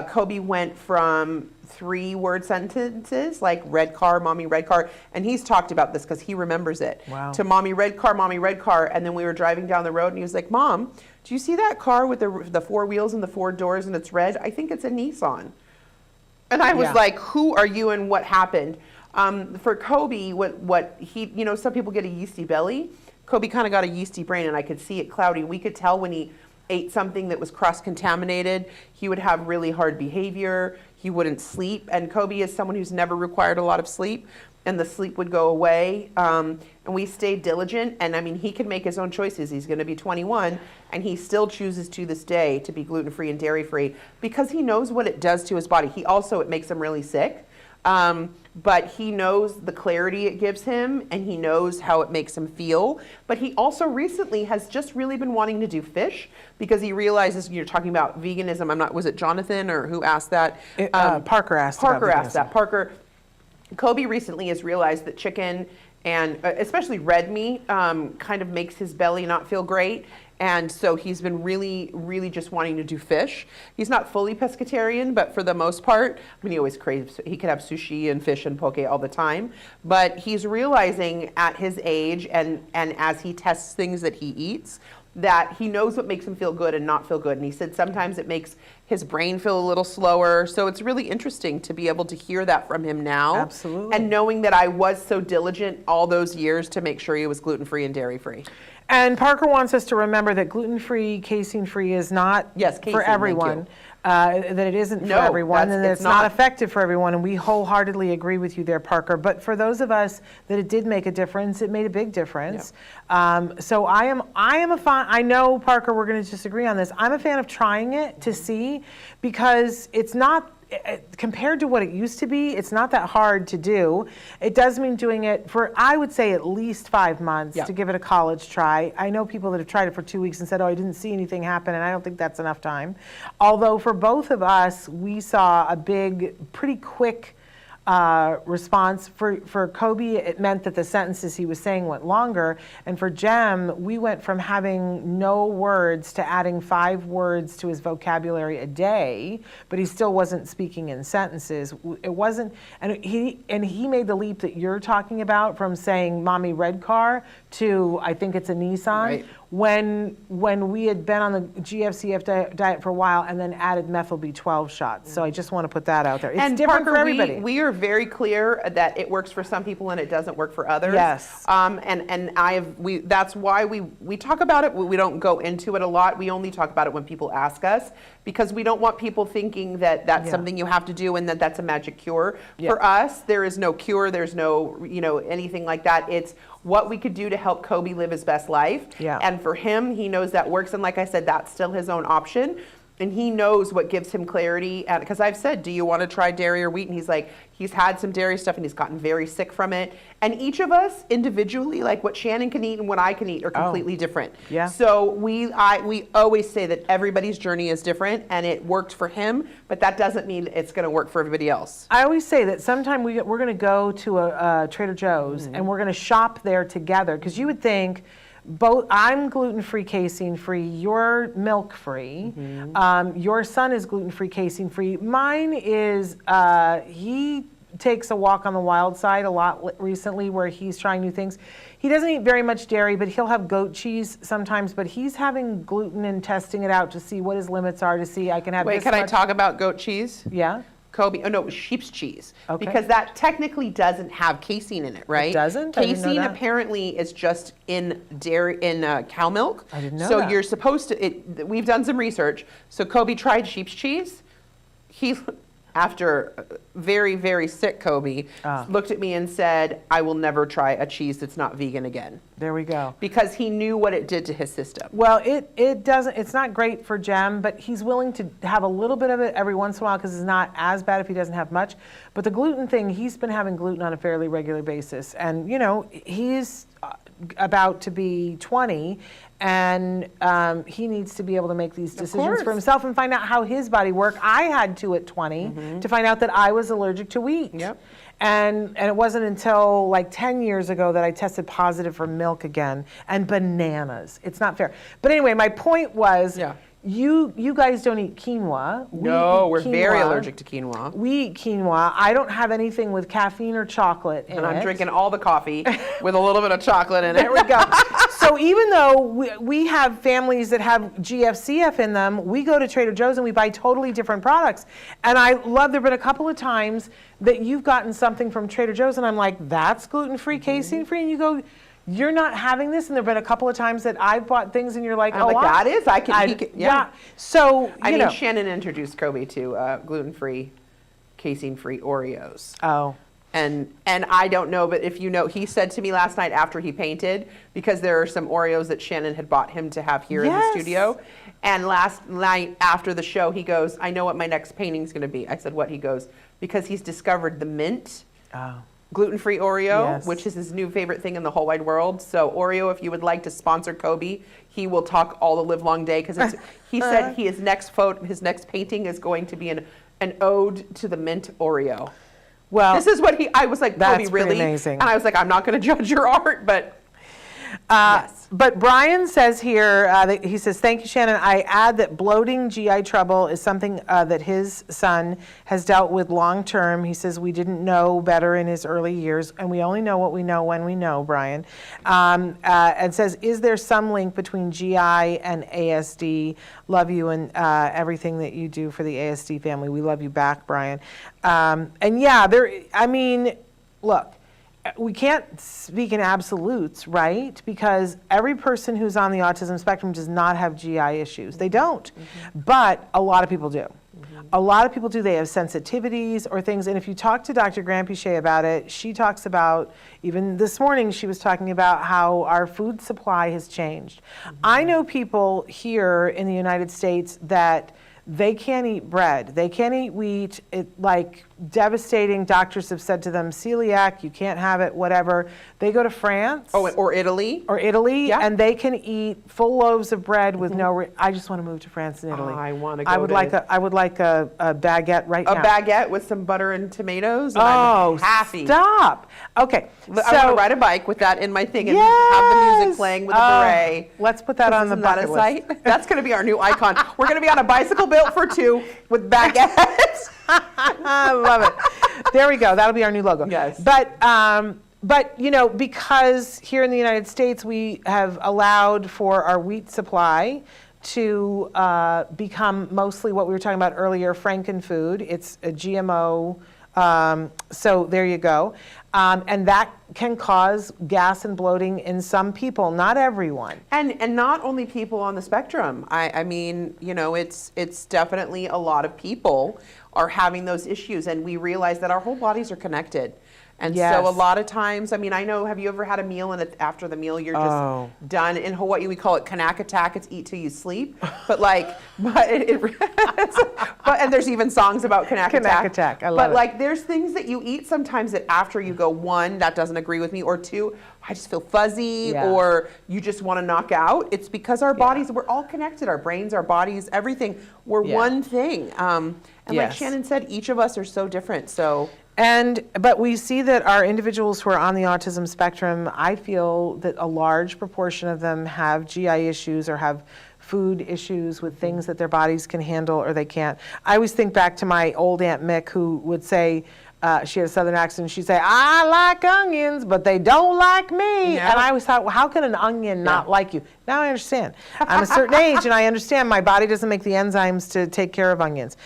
Kobe went from 3-word sentences like red car, mommy red car, and he's talked about this because he remembers it. Wow. To mommy red car, and then we were driving down the road and he was like, Mom, do you see that car with the 4 wheels and the 4 doors and it's red? I think it's a Nissan. And I was like, who are you and what happened? For Kobe, what he, some people get a yeasty belly. Kobe kind of got a yeasty brain and I could see it cloudy. We could tell when he ate something that was cross-contaminated, he would have really hard behavior. He wouldn't sleep. And Kobe is someone who's never required a lot of sleep, and the sleep would go away. And we stayed diligent. And I mean, he can make his own choices. He's going to be 21, and he still chooses to this day to be gluten-free and dairy-free because he knows what it does to his body. It makes him really sick. But he knows the clarity it gives him, and he knows how it makes him feel. But he also recently has just really been wanting to do fish because he realizes, you're talking about veganism. Was it Jonathan or who asked that? Parker asked. Parker asked that. Parker Kobe recently has realized that chicken and especially red meat kind of makes his belly not feel great. And so he's been really, really just wanting to do fish. He's not fully pescatarian, but for the most part, I mean, he always craves, he could have sushi and fish and poke all the time. But he's realizing at his age and as he tests things that he eats, that he knows what makes him feel good and not feel good. And he said sometimes it makes his brain feel a little slower. So it's really interesting to be able to hear that from him now. Absolutely. And knowing that I was so diligent all those years to make sure he was gluten-free and dairy-free. And Parker wants us to remember that gluten-free, casein-free is not casein, for everyone. That it isn't for everyone, and that it's not effective for everyone. And we wholeheartedly agree with you there, Parker. But for those of us that it did make a difference, it made a big difference. Yeah. So I am a fan. I know, Parker, we're going to disagree on this. I'm a fan of trying it to see, because it's not, compared to what it used to be, it's not that hard to do. It does mean doing it for, I would say, at least 5 months to give it a college try. I know people that have tried it for 2 weeks and said, oh, I didn't see anything happen, and I don't think that's enough time. Although for both of us, we saw a big, pretty quick response. For Kobe, it meant that the sentences he was saying went longer. And for Jem, we went from having no words to adding 5 words to his vocabulary a day, but he still wasn't speaking in sentences. It wasn't, and he made the leap that you're talking about, from saying "Mommy, red car" to I think it's a Nissan. Right. When we had been on the GFCF diet for a while and then added methyl B12 shots. So I just want to put that out there. It's different for everybody. We are very clear that it works for some people and it doesn't work for others. Yes. That's why we talk about it. We don't go into it a lot. We only talk about it when people ask us, because we don't want people thinking that that's something you have to do and that that's a magic cure. For us, there is no cure. There's no, anything like that. It's what we could do to help Kobe live his best life. Yeah. And for him, he knows that works. And like I said, that's still his own option. And he knows what gives him clarity. Because I've said, do you want to try dairy or wheat? And he's like, he's had some dairy stuff and he's gotten very sick from it. And each of us individually, like what Shannon can eat and what I can eat, are completely different. Yeah. So we always say that everybody's journey is different, and it worked for him, but that doesn't mean it's going to work for everybody else. I always say that sometime we're going to go to a Trader Joe's and we're going to shop there together, because you would think, I'm gluten-free, casein-free, you're milk-free, your son is gluten-free, casein-free, mine is, he takes a walk on the wild side a lot recently, where he's trying new things. He doesn't eat very much dairy, but he'll have goat cheese sometimes, but he's having gluten and testing it out to see what his limits are, to see I can have Wait, can I talk about goat cheese? Yeah. Kobe, no, sheep's cheese. Okay. Because that technically doesn't have casein in it, right? It doesn't? I didn't know Casein that. apparently is just in dairy, in cow milk. I didn't know so that. You're supposed to, we've done some research. So Kobe tried sheep's cheese. He, after very, very sick Kobe, looked at me and said, I will never try a cheese that's not vegan again. There we go. Because he knew what it did to his system. Well, it's not great for Jem, but he's willing to have a little bit of it every once in a while, because it's not as bad if he doesn't have much. But the gluten thing, he's been having gluten on a fairly regular basis. And, he's about to be 20, and he needs to be able to make these decisions for himself and find out how his body works. I had to at 20 to find out that I was allergic to wheat. Yep. And it wasn't until like 10 years ago that I tested positive for milk again, and bananas. It's not fair. But anyway, my point was, you guys don't eat quinoa. No, we're very allergic to quinoa. We eat quinoa. I don't have anything with caffeine or chocolate in it. And I'm drinking all the coffee with a little bit of chocolate in it. There we go. So even though we have families that have GFCF in them, we go to Trader Joe's and we buy totally different products. And I love, there have been a couple of times that you've gotten something from Trader Joe's and I'm like, that's gluten-free, casein-free, and you go, you're not having this? And there have been a couple of times that I've bought things and you're like, I'm like, that is, he can, yeah. So, I mean, Shannon introduced Kobe to gluten-free, casein-free Oreos. Oh. And I don't know, but if you know, he said to me last night after he painted, because there are some Oreos that Shannon had bought him to have here in the studio. And last night after the show, he goes, I know what my next painting's going to be. I said, what? He goes, because he's discovered the mint gluten-free Oreo, which is his new favorite thing in the whole wide world. So Oreo, if you would like to sponsor Kobe, he will talk all the live long day, because he said his next painting is going to be an ode to the mint Oreo. Well, this is what I was like, that's Kobe, really? pretty amazing. And I was like, I'm not going to judge your art, but yes. But Brian says here, he says, thank you, Shannon. I add that bloating GI trouble is something that his son has dealt with long term. He says, we didn't know better in his early years, and we only know what we know when we know, Brian. And says, is there some link between GI and ASD? Love you and everything that you do for the ASD family. We love you back, Brian. And yeah, look, we can't speak in absolutes, right? Because every person who's on the autism spectrum does not have GI issues. They don't. But a lot of people do. A lot of people do. They have sensitivities or things. And if you talk to Dr. Granpichet about it, she talks about, even this morning, she was talking about how our food supply has changed. I know people here in the United States that they can't eat bread. They can't eat wheat. Like devastating. Doctors have said to them, celiac, you can't have it, whatever. They go to France. Oh, or Italy. Or Italy, yeah. And they can eat full loaves of bread with no. I just want to move to France and Italy. I want to go. I would like a baguette right now. A baguette with some butter and tomatoes. And Oh, I'm happy. Stop. Okay, I want to ride a bike with that in my thing and have the music playing with a beret. Let's put that on the bucket list. Site? That's going to be our new icon. We're going to be on a bicycle built for two with baguettes. I love it. There we go. That'll be our new logo. Yes. But because here in the United States we have allowed for our wheat supply to become mostly what we were talking about earlier, frankenfood. It's a GMO. So there you go. And that can cause gas and bloating in some people, not everyone. And not only people on the spectrum. I mean, it's definitely a lot of people are having those issues, and we realize that our whole bodies are connected. And so a lot of times, I mean, I know, have you ever had a meal and after the meal you're just done? In Hawaii, we call it kanakatak. It's eat till you sleep. But and there's even songs about kanakatak. Kanakatak, I love it. But there's things that you eat sometimes that after you go, one, that doesn't agree with me, or two, I just feel fuzzy, or you just want to knock out. It's because our bodies, we're all connected. Our brains, our bodies, everything. We're one thing. And like Shannon said, each of us are so different. So. But we see that our individuals who are on the autism spectrum, I feel that a large proportion of them have GI issues or have food issues with things that their bodies can handle or they can't. I always think back to my old Aunt Mick, who would say, she had a southern accent, she'd say, I like onions, but they don't like me. And I always thought, well, how can an onion not like you? Now I understand. I'm a certain age and I understand my body doesn't make the enzymes to take care of onions.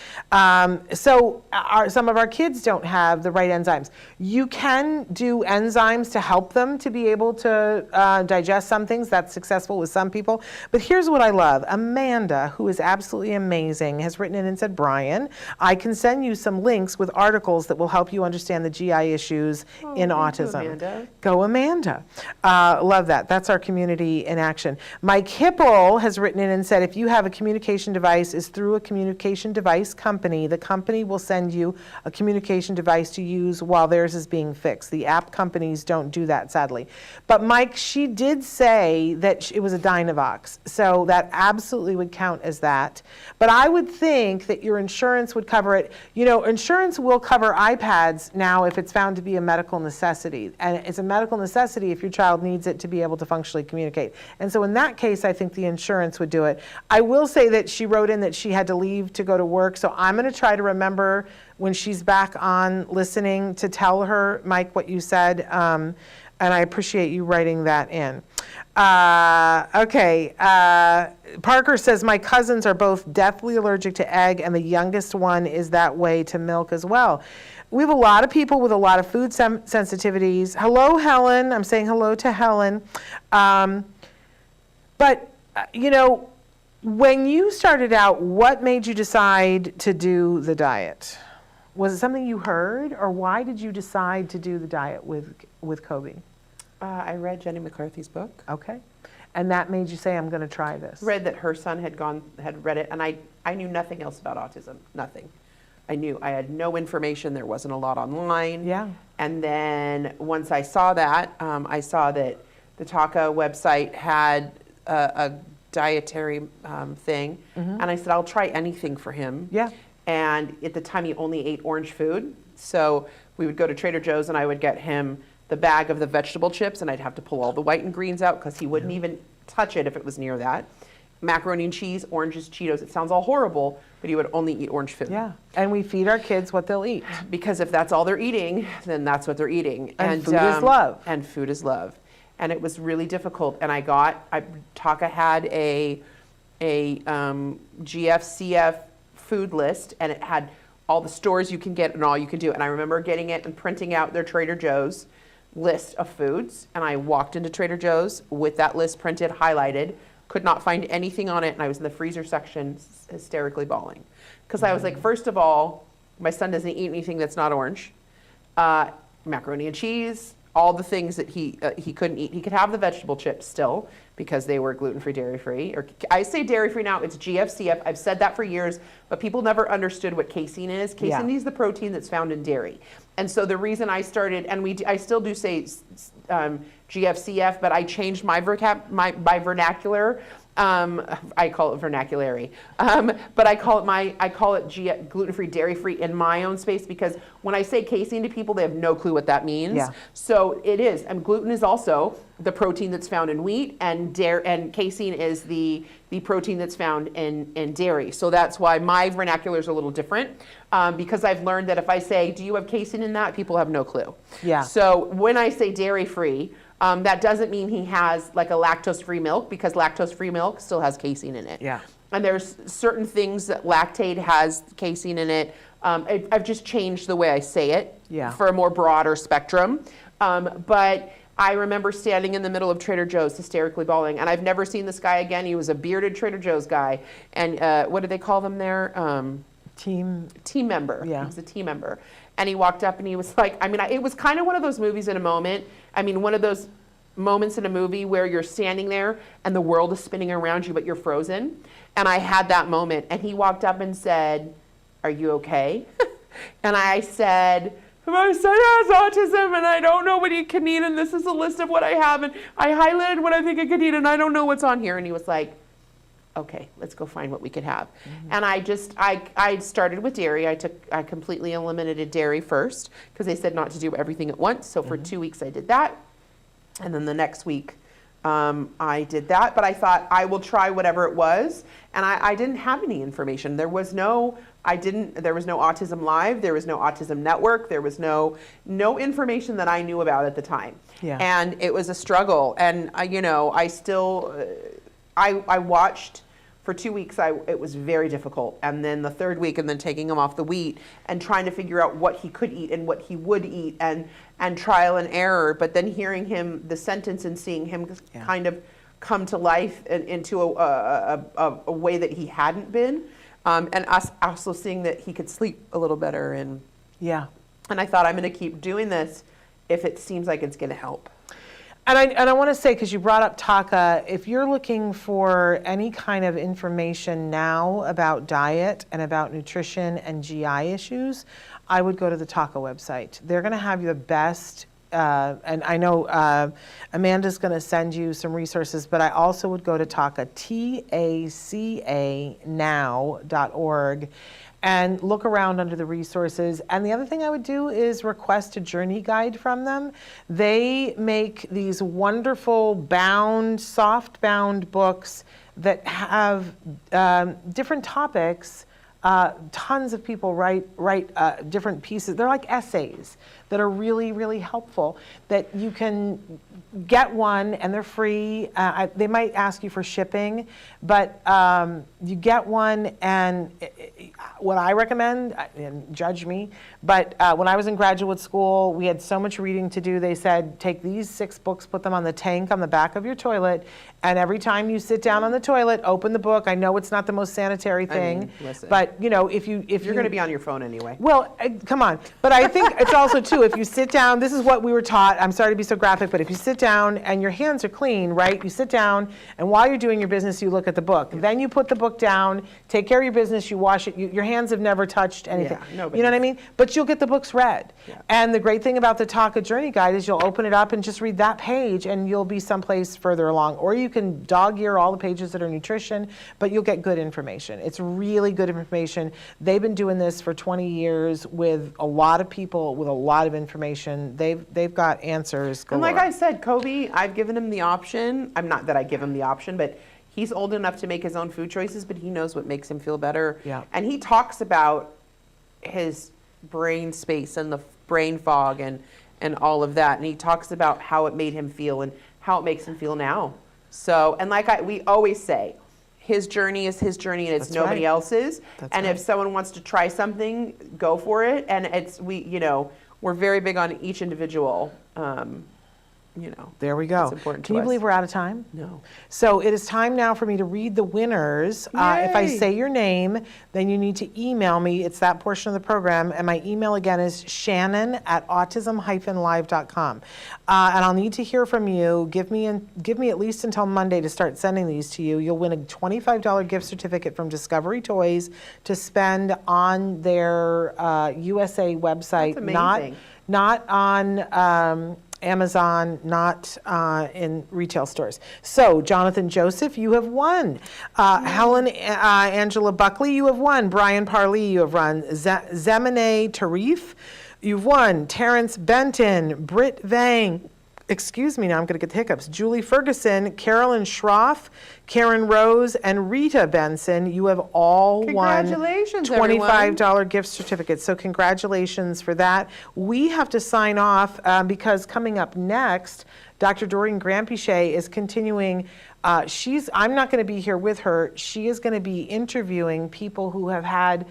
So some of our kids don't have the right enzymes. You can do enzymes to help them to be able to digest some things. That's successful with some people. But here's what I love. Amanda, who is absolutely amazing, has written in and said, Brian, I can send you some links with articles that will help you understand the GI issues in autism. Amanda. Go Amanda. Love that. That's our community in action. Mike Hipple has written in and said, if you have a communication device is through a communication device company, the company will send you a communication device to use while theirs is being fixed. The app companies don't do that, sadly. But Mike, she did say that it was a Dynavox, so that absolutely would count as that. But I would think that your insurance would cover it. Insurance will cover iPads now if it's found to be a medical necessity. And it's a medical necessity if your child needs it to be able to functionally communicate. And so in that case, I think the insurance would do it. I will say that she wrote in that she had to leave to go to work, so I'm going to try to remember when she's back on listening to tell her, Mike, what you said, and I appreciate you writing that in. Parker says, my cousins are both deathly allergic to egg, and the youngest one is that way to milk as well. We have a lot of people with a lot of food sensitivities. Hello, Helen. I'm saying hello to Helen. But when you started out, what made you decide to do the diet? Was it something you heard, or why did you decide to do the diet with Kobe? I read Jenny McCarthy's book. Okay. And that made you say, I'm going to try this. Read that her son had read it, and I knew nothing else about autism, nothing. I had no information. There wasn't a lot online. Yeah. And then once I saw that the TACA website had a dietary thing, and I said, I'll try anything for him. Yeah. And at the time, he only ate orange food. So we would go to Trader Joe's and I would get him the bag of the vegetable chips, and I'd have to pull all the white and greens out because he wouldn't even touch it if it was near that. Macaroni and cheese, oranges, Cheetos. It sounds all horrible, but he would only eat orange food. Yeah, and we feed our kids what they'll eat. Because if that's all they're eating, then that's what they're eating. And food is love. And food is love. And it was really difficult. And Taka had a GFCF food list, and it had all the stores you can get and all you can do. And I remember getting it and printing out their Trader Joe's list of foods. And I walked into Trader Joe's with that list printed, highlighted, could not find anything on it. And I was in the freezer section hysterically bawling. Because I was like, first of all, my son doesn't eat anything that's not orange. Macaroni and cheese, all the things that he couldn't eat. He could have the vegetable chips still because they were gluten-free, dairy-free. Or I say dairy-free now, it's GFCF. I've said that for years, but people never understood what casein is. Casein is the protein that's found in dairy. And so the reason I started, and I still do say GFCF, but I changed my vernacular. I call it vernaculary, but I call it gluten-free, dairy-free in my own space, because when I say casein to people, they have no clue what that means. Yeah. So it is, and gluten is also the protein that's found in wheat, and casein is the protein that's found in dairy. So that's why my vernacular is a little different, because I've learned that if I say, do you have casein in that? People have no clue. Yeah. So when I say dairy-free, that doesn't mean he has like a lactose-free milk, because lactose-free milk still has casein in it. Yeah. And there's certain things that lactate has casein in it. I've just changed the way I say it for a more broader spectrum. But I remember standing in the middle of Trader Joe's hysterically bawling, and I've never seen this guy again. He was a bearded Trader Joe's guy. And what do they call them there? Team member. Yeah. He was a team member. And he walked up and he was like, it was kind of one of those movies in a moment. One of those moments in a movie where you're standing there and the world is spinning around you, but you're frozen. And I had that moment. And he walked up and said, "Are you okay?" And I said, "My son has autism and I don't know what he can eat. And this is a list of what I have. And I highlighted what I think I could eat and I don't know what's on here." And he was like, "Okay, let's go find what we could have." Mm-hmm. And I started with dairy. I completely eliminated dairy first because they said not to do everything at once. So for 2 weeks I did that. And then the next week I did that. But I thought I will try whatever it was. And I didn't have any information. There was no Autism Live. There was no Autism Network. There was no information that I knew about at the time. Yeah. And it was a struggle. And I still, I watched for 2 weeks. It was very difficult. And then the third week, and then taking him off the wheat and trying to figure out what he could eat and what he would eat, and trial and error. But then hearing him, the sentence, and seeing him kind of come to life into a way that he hadn't been. And us also seeing that he could sleep a little better. And I thought, I'm going to keep doing this if it seems like it's going to help. And I want to say, because you brought up Taka, if you're looking for any kind of information now about diet and about nutrition and GI issues, I would go to the Taka website. They're going to have the best, and I know Amanda's going to send you some resources, but I also would go to Taka, TACA now.org, and look around under the resources. And the other thing I would do is request a journey guide from them. They make these wonderful soft bound books that have different topics. Tons of people write different pieces. They're like essays that are really, really helpful, that you can get one and they're free. They might ask you for shipping, but you get one, and what I recommend, and judge me, but when I was in graduate school, we had so much reading to do. They said, take these 6 books, put them on the tank on the back of your toilet, and every time you sit down on the toilet, open the book. I know it's not the most sanitary thing, but if you're going to be on your phone anyway. Well, come on. But I think it's also too, if you sit down, this is what we were taught. I'm sorry to be so graphic, but if you sit down and your hands are clean, right? You sit down, and while you're doing your business, you look at the book. Then you put the book down, take care of your business, you wash it. Your hands hands have never touched anything. Yeah, you know nobody. what I mean? But you'll get the books read. Yeah. And the great thing about the Talk a Journey guide is you'll open it up and just read that page and you'll be someplace further along. Or you can dog ear all the pages that are nutrition, but you'll get good information. It's really good information. They've been doing this for 20 years with a lot of people with a lot of information. They've got answers galore. And like I said, Kobe, I've given him the option. I'm not that I give him the option, but he's old enough to make his own food choices, but he knows what makes him feel better. Yeah. And he talks about his brain space and the brain fog and all of that. And he talks about how it made him feel and how it makes him feel now. So, and like we always say, his journey is his journey and it's That's nobody right. else's. That's and right. if someone wants to try something, go for it. And we're very big on each individual, There we go. It's important to Can you us. believe we're out of time? No. So it is time now for me to read the winners. If I Yay. say your name, then you need to email me. It's that portion of the program. And my email again is shannon@autism-live.com. And I'll need to hear from you. Give me at least until Monday to start sending these to you. You'll win a $25 gift certificate from Discovery Toys to spend on their USA website. That's amazing. Not on Amazon, not in retail stores. So, Jonathan Joseph, you have won. Helen Angela Buckley, you have won. Brian Parley, you have won. Zemine Tarif, you've won. Terrence Benton, Britt Vang, excuse me, now I'm going to get the hiccups. Julie Ferguson, Carolyn Schroff, Karen Rose, and Rita Benson, you have all won Congratulations, $25 gift certificates. So congratulations for that. We have to sign off because coming up next, Dr. Doreen Granpeche is continuing. I'm not going to be here with her. She is going to be interviewing people who have had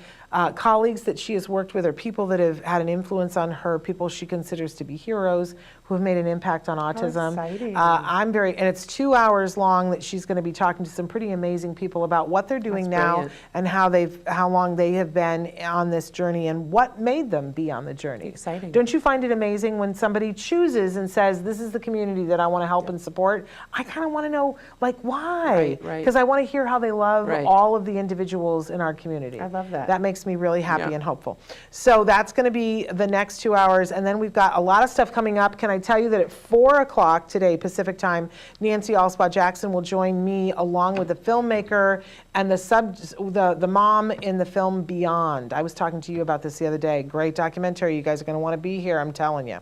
colleagues that she has worked with or people that have had an influence on her, people she considers to be heroes who have made an impact on autism. exciting. And it's 2 hours long that she's going to be talking to some pretty amazing people about what they're doing That's now brilliant. and how long they have been on this journey and what made them be on the journey. Exciting. Don't you find it amazing when somebody chooses and says, this is the community that I want to help and support? I kind of want to know, like, why? Right. Because I want to hear how they love Right. all of the individuals in our community. I love that. That makes me really happy Yeah. and hopeful. So that's going to be the next 2 hours. And then we've got a lot of stuff coming up. Can I tell you that at 4 o'clock today, Pacific time, Nancy Allspaw Jackson will join me along with the filmmaker and the mom in the film Beyond. I was talking to you about this the other day. Great documentary. You guys are going to want to be here, I'm telling you.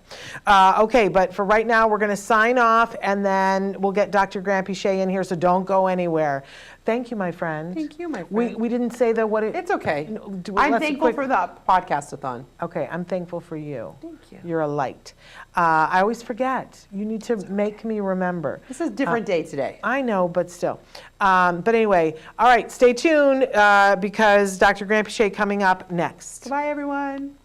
Okay, but for right now, we're going to sign off and then we'll get Dr. Granpeche in here, so don't go anywhere. Thank you, my friend. Thank you, my friend. We didn't say that what it... It's okay. Let's I'm thankful for the podcast-a-thon. Okay, I'm thankful for you. Thank you. You're a light. I always forget. You need to make me remember. This is a different day today. I know, but still. But anyway, all right, stay tuned because Dr. Granpeche coming up next. Goodbye, everyone.